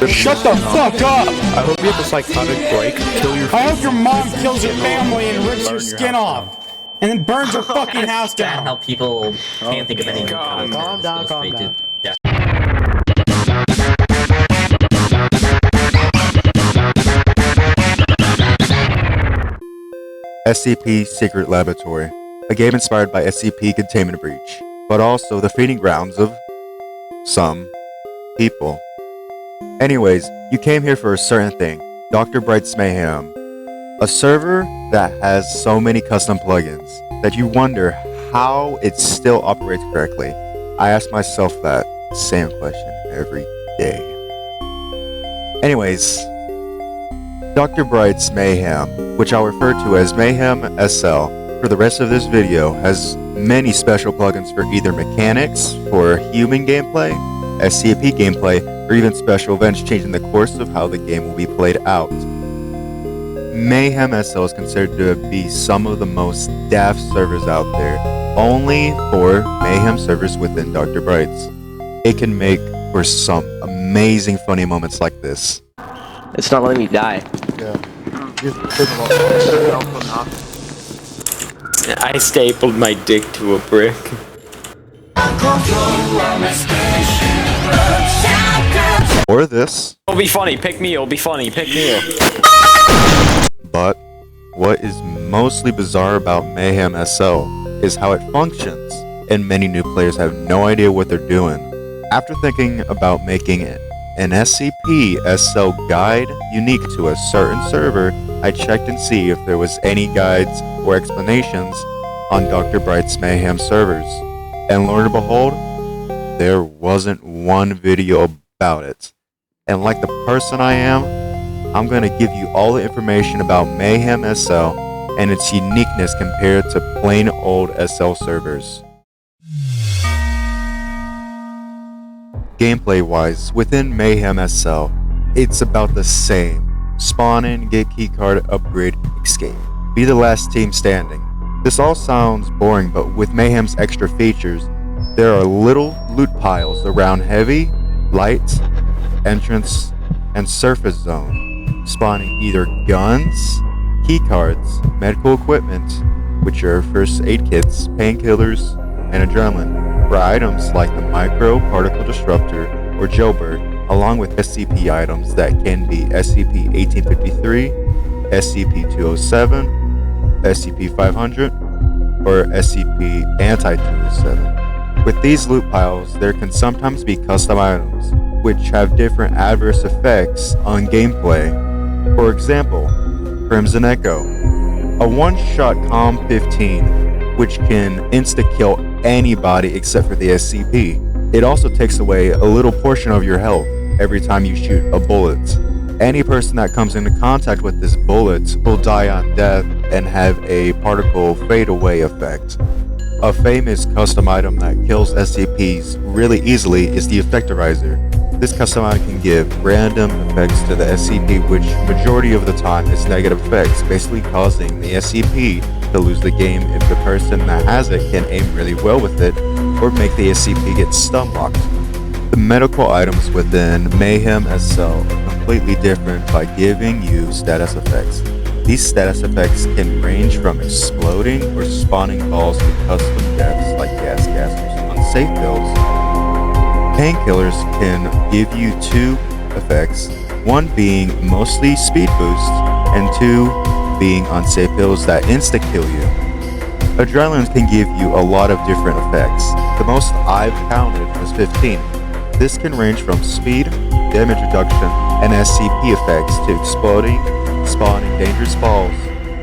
Shut the fuck up! I hope you have a psychotic break. Kill your. I hope your mom kills your family and rips your skin off, and then burns your fucking house down. How people can't think of any. Calm down. SCP Secret Laboratory, a game inspired by SCP Containment Breach, but also the feeding grounds of some people. Anyways, you came here for a certain thing, Dr Brights Mayhem, a server that has so many custom plugins that you wonder how it still operates correctly. I ask myself that same question every day. Anyways, Dr Brights Mayhem, which I'll refer to as Mayhem SL for the rest of this video, has many special plugins for either mechanics, for human gameplay, SCP gameplay, or even special events changing the course of how the game will be played out. Mayhem SL is considered to be some of the most daft servers out there, only for Mayhem servers within Dr Brights. It can make for some amazing funny moments like this. It's not letting me die. Yeah. I stapled my dick to a brick. Or this. It'll be funny. Pick me. It'll be funny. Pick me. But what is mostly bizarre about Mayhem SL is how it functions, and many new players have no idea what they're doing. After thinking about making an SCP SL guide unique to a certain server, I checked and see if there was any guides or explanations on Dr Brights Mayhem servers, and lo and behold, there wasn't one video about it. And like the person I am, I'm gonna give you all the information about Mayhem SL and its uniqueness compared to plain old SL servers. Gameplay wise, within Mayhem SL, it's about the same. Spawn in, get keycard, upgrade, escape. Be the last team standing. This all sounds boring, but with Mayhem's extra features, there are little loot piles around heavy, light, entrance, and surface zone, spawning either guns, keycards, medical equipment, which are first aid kits, painkillers, and adrenaline, for items like the micro particle disruptor or jailbird, along with SCP items that can be SCP-1853, SCP-207, SCP-500, or SCP Anti-207. With these loot piles, there can sometimes be custom items, which have different adverse effects on gameplay. For example, Crimson Echo, a one-shot COM-15, which can insta-kill anybody except for the SCP. It also takes away a little portion of your health every time you shoot a bullet. Any person that comes into contact with this bullet will die on death and have a particle fade away effect. A famous custom item that kills SCPs really easily is the Effectorizer. This custom item can give random effects to the SCP, which majority of the time is negative effects, basically causing the SCP to lose the game if the person that has it can aim really well with it, or make the SCP get stun locked. The medical items within Mayhem SL are completely different by giving you status effects. These status effects can range from exploding or spawning balls to custom deaths like gas gassers and unsafe pills. Painkillers can give you two effects, one being mostly speed boost, and two being unsafe pills that insta-kill you. Adrenaline can give you a lot of different effects. The most I've counted was 15. This can range from speed, damage reduction, and SCP effects to exploding, spawning dangerous balls,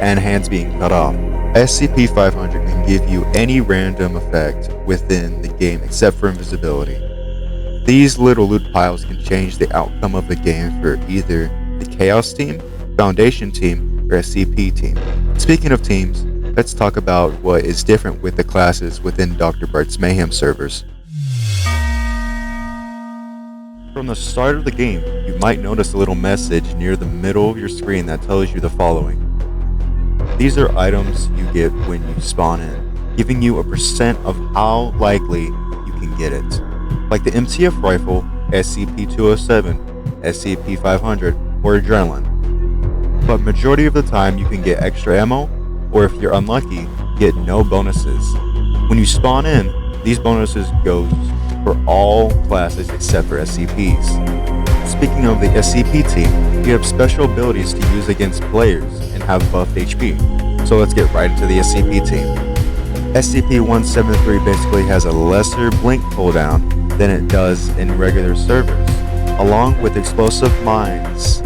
and hands being cut off. SCP-500 can give you any random effect within the game except for invisibility. These little loot piles can change the outcome of the game for either the Chaos Team, Foundation Team, or SCP Team. Speaking of teams, let's talk about what is different with the classes within Dr Brights Mayhem servers. From the start of the game, you might notice a little message near the middle of your screen that tells you the following. These are items you get when you spawn in, giving you a percent of how likely you can get it. Like the MTF rifle, SCP-207, SCP-500, or Adrenaline. But majority of the time you can get extra ammo, or if you're unlucky, get no bonuses. When you spawn in, these bonuses go for all classes except for SCPs. Speaking of the SCP team, you have special abilities to use against players and have buffed HP. So let's get right into the SCP team. SCP-173 basically has a lesser blink cooldown than it does in regular servers, along with explosive mines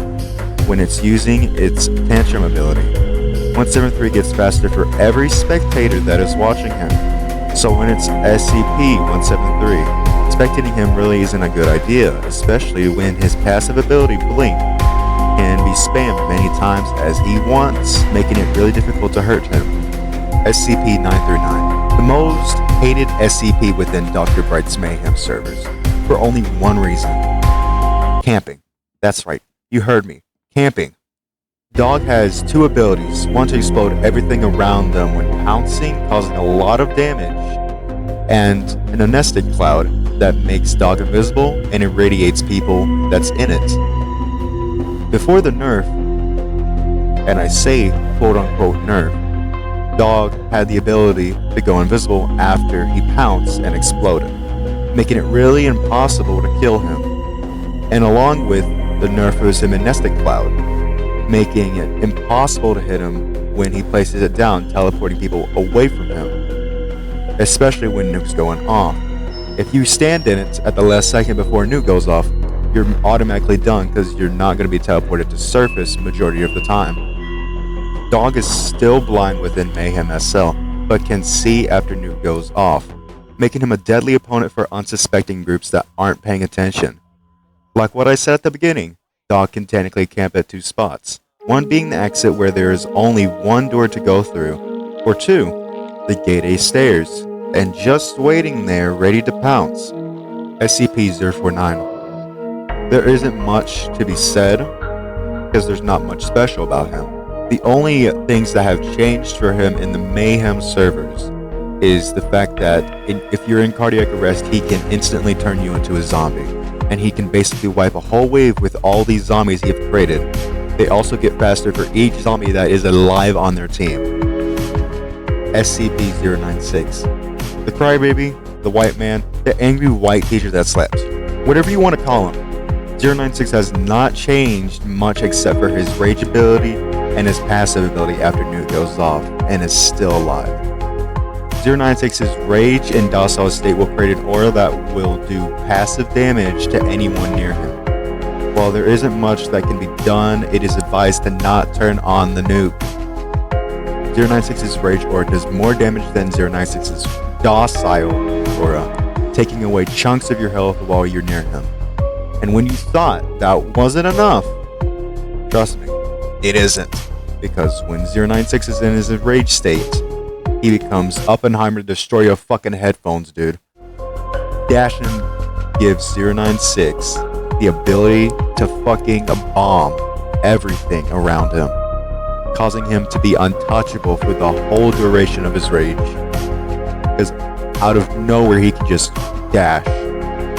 when it's using its tantrum ability. 173 gets faster for every spectator that is watching him. So when it's SCP-173, spectating him really isn't a good idea, especially when his passive ability Blink can be spammed many times as he wants, making it really difficult to hurt him. SCP-939, the most hated SCP within Dr. Brights Mayhem servers, for only one reason. Camping. That's right, you heard me. Camping. Dog has two abilities, one to explode everything around them when pouncing, causing a lot of damage, and an amnestic cloud that makes Dog invisible and irradiates people that's in it. Before the nerf, and I say quote-unquote nerf, Dog had the ability to go invisible after he pounced and exploded, making it really impossible to kill him. And along with the nerf was him amnestic cloud, making it impossible to hit him when he places it down, teleporting people away from him, especially when nuke's going off. If you stand in it at the last second before a nuke goes off, you're automatically done because you're not going to be teleported to surface majority of the time. Dog is still blind within Mayhem SL, but can see after nuke goes off, making him a deadly opponent for unsuspecting groups that aren't paying attention. Like what I said at the beginning, Dog can technically camp at two spots, one being the exit where there is only one door to go through, or two, the Gate A stairs, and just waiting there ready to pounce. SCP-049. There isn't much to be said, because there's not much special about him. The only things that have changed for him in the Mayhem servers is the fact that if you're in cardiac arrest, he can instantly turn you into a zombie, and he can basically wipe a whole wave with all these zombies he have created. They also get faster for each zombie that is alive on their team. SCP-096. The crybaby, the white man, the angry white teacher that slaps you. Whatever you want to call him. 096 has not changed much except for his rage ability and his passive ability after nuke goes off, and is still alive. 096's rage and docile state will create an aura that will do passive damage to anyone near him. While there isn't much that can be done, it is advised to not turn on the nuke. 096's rage aura does more damage than 096's docile aura, taking away chunks of your health while you're near him. And when you thought that wasn't enough, trust me, it isn't. Because when 096 is in his rage state, he becomes Oppenheimer, destroy your fucking headphones, dude. Dashin gives 096 the ability to fucking bomb everything around him, causing him to be untouchable for the whole duration of his rage. Because out of nowhere he can just dash.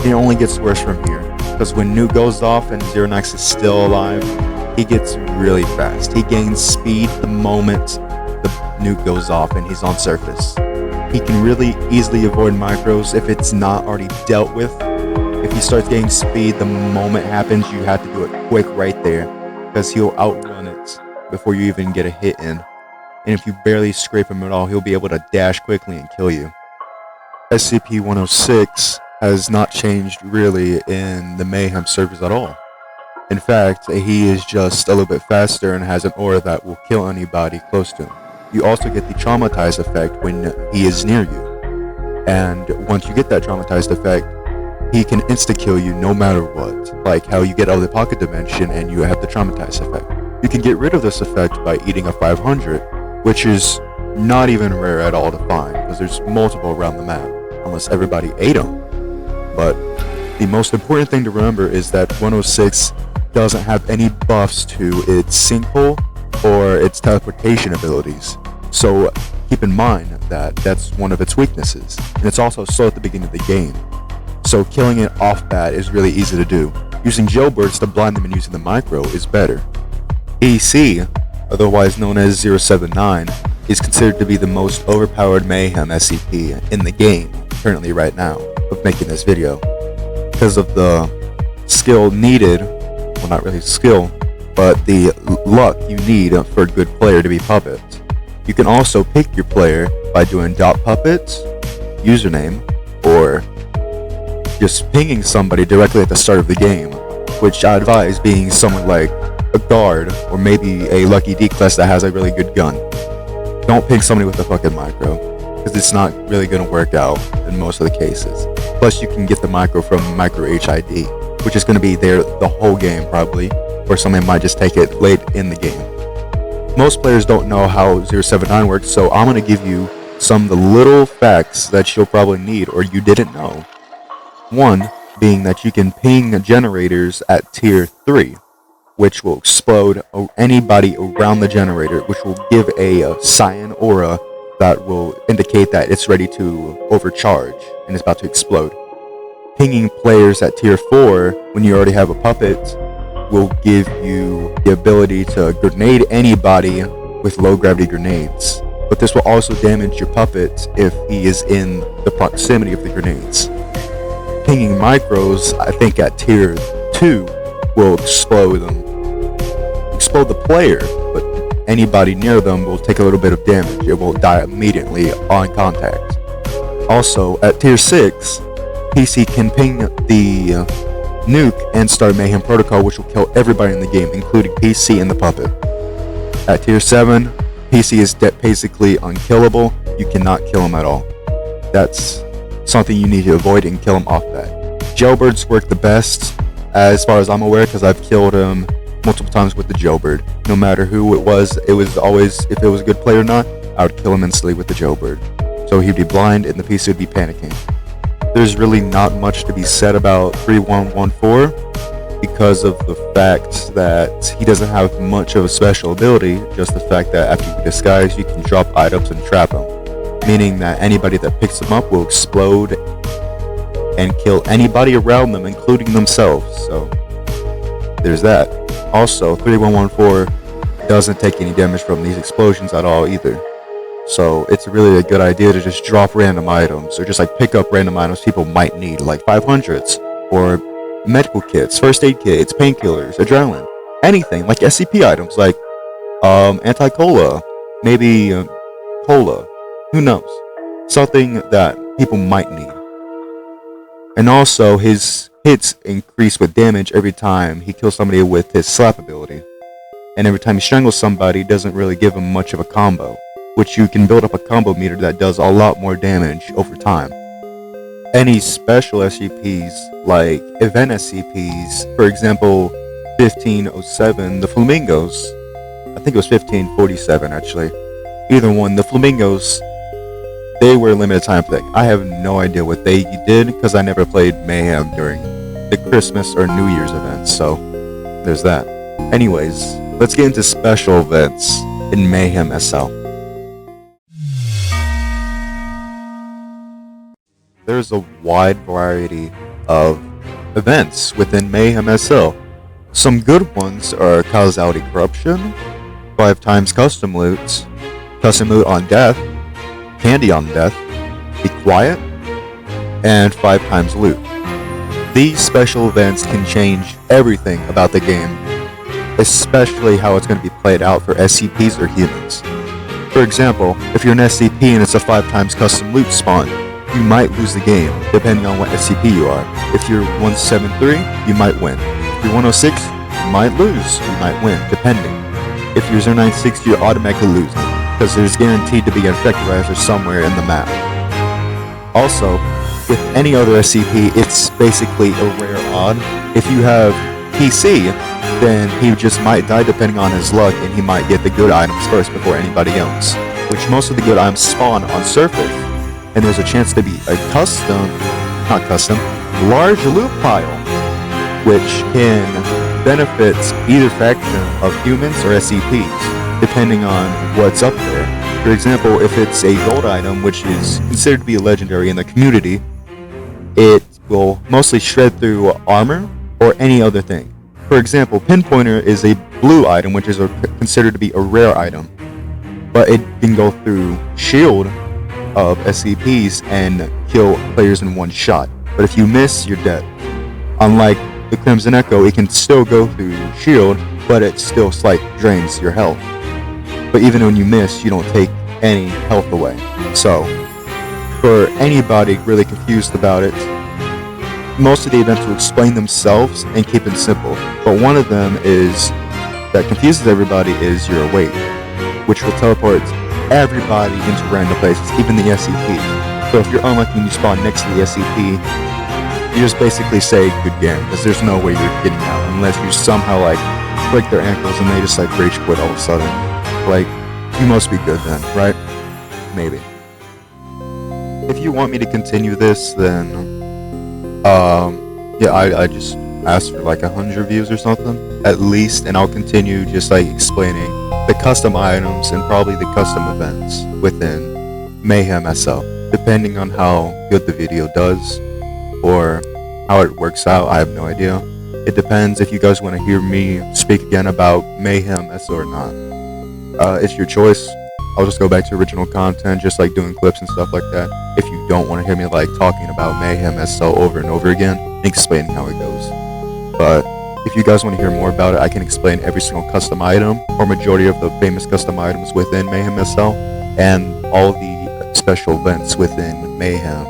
It only gets worse from here. Because when nuke goes off and 096 is still alive, he gets really fast. He gains speed the moment the nuke goes off and he's on surface. He can really easily avoid micros if it's not already dealt with. If he starts getting speed the moment it happens, you have to do it quick right there, because he'll outrun it before you even get a hit in. And if you barely scrape him at all, he'll be able to dash quickly and kill you. SCP-106 has not changed really in the Mayhem servers at all. In fact, he is just a little bit faster and has an aura that will kill anybody close to him. You also get the traumatized effect when he is near you. And once you get that traumatized effect, he can insta-kill you no matter what. Like how you get out of the pocket dimension and you have the traumatized effect. You can get rid of this effect by eating a 500, which is not even rare at all to find, because there's multiple around the map, unless everybody ate them. But the most important thing to remember is that 106 doesn't have any buffs to its sinkhole or its teleportation abilities. So keep in mind that that's one of its weaknesses, and it's also slow at the beginning of the game. So killing it off bat is really easy to do. using jailbirds to blind them and using the micro is better. PC, otherwise known as 079, is considered to be the most overpowered Mayhem SCP in the game currently right now of making this video, because of the skill needed, well, not really skill, but the luck you need for a good player to be puppets. You can also pick your player by doing .puppets, username, or just pinging somebody directly at the start of the game, which I advise being someone like a guard or maybe a lucky D-class that has a really good gun. Don't ping somebody with a fucking micro, because it's not really going to work out in most of the cases. Plus you can get the micro from micro HID, which is going to be there the whole game probably, or somebody might just take it late in the game. Most players don't know how 079 works, so I'm going to give you some of the little facts that you'll probably need or you didn't know. One being that you can ping generators at tier 3, which will explode anybody around the generator, which will give a cyan aura that will indicate that it's ready to overcharge and it's about to explode. Pinging players at tier 4 when you already have a puppet will give you the ability to grenade anybody with low gravity grenades, but this will also damage your puppet if he is in the proximity of the grenades. Pinging micros, I think at tier 2, will explode the player, but anybody near them will take a little bit of damage. It will die immediately on contact. Also, at tier 6, PC can ping the nuke and start Mayhem Protocol, which will kill everybody in the game, including PC and the puppet. At tier 7, PC is basically unkillable. You cannot kill him at all. That's something you need to avoid and kill him off that. Jailbirds work the best, as far as I'm aware, because I've killed him multiple times with the jailbird. No matter who it was always, if it was a good player or not, I would kill him instantly with the jailbird. So he'd be blind and the PC would be panicking. There's really not much to be said about 3114 because of the fact that he doesn't have much of a special ability, just the fact that after you disguise, you can drop items and trap him, meaning that anybody that picks him up will explode and kill anybody around them, including themselves. So there's that. Also, 3114 doesn't take any damage from these explosions at all either. So it's really a good idea to just drop random items, or just like pick up random items people might need, like 500s, or medical kits, first aid kits, painkillers, adrenaline, anything, like SCP items, like anti-cola, maybe cola, who knows, something that people might need. And also, his hits increase with damage every time he kills somebody with his slap ability, and every time he strangles somebody, doesn't really give him much of a combo, which you can build up a combo meter that does a lot more damage over time. Any special SCPs, like event SCPs, for example 1507, the Flamingos, I think it was 1547 actually, either one, the Flamingos, they were a limited time thing. I have no idea what they did, because I never played Mayhem during the Christmas or New Year's events, so there's that. Anyways, let's get into special events in Mayhem SL. There's a wide variety of events within Mayhem SL. Some good ones are Causality Corruption, 5 times Custom Loot on Death, Candy on Death, Be Quiet, and 5 times Loot. These special events can change everything about the game, especially how it's going to be played out for SCPs or humans. For example, if you're an SCP and it's a 5 times Custom Loot spawn, you might lose the game, depending on what SCP you are. If you're 173, you might win. If you're 106, you might lose, you might win, depending. If you're 096, you're automatically losing, because there's guaranteed to be an effectorizer somewhere in the map. Also, with any other SCP, it's basically a rare odd. If you have PC, then he just might die depending on his luck, and he might get the good items first before anybody else, which most of the good items spawn on surface, and there's a chance to be a large loot pile, which can benefit either faction of humans or SCPs, depending on what's up there. For example, if it's a gold item, which is considered to be a legendary in the community, it will mostly shred through armor, or any other thing. For example, Pinpointer is a blue item, which is considered to be a rare item, but it can go through shield of SCPs and kill players in one shot. But if you miss, you're dead. Unlike the Crimson Echo, it can still go through shield, but it still drains your health. But even when you miss, you don't take any health away. So, for anybody really confused about it, most of the events will explain themselves and keep it simple. But one of them that confuses everybody is your await, which will teleport everybody into random places, even the SCP. So if you're unlucky and you spawn next to the SCP, you just basically say good game, because there's no way you're getting out unless you somehow break their ankles and they just rage quit all of a sudden. You must be good then, right? Maybe. If you want me to continue this, then yeah, I just asked for 100 views or something at least, and I'll continue just explaining the custom items and probably the custom events within Mayhem SL, depending on how good the video does or how it works out. I have no idea. It depends if you guys want to hear me speak again about Mayhem SL or not. It's your choice. I'll just go back to original content, just doing clips and stuff like that. If you don't want to hear me talking about Mayhem SL over and over again and explaining how it goes. But if you guys want to hear more about it, I can explain every single custom item or majority of the famous custom items within Mayhem SL and all the special events within Mayhem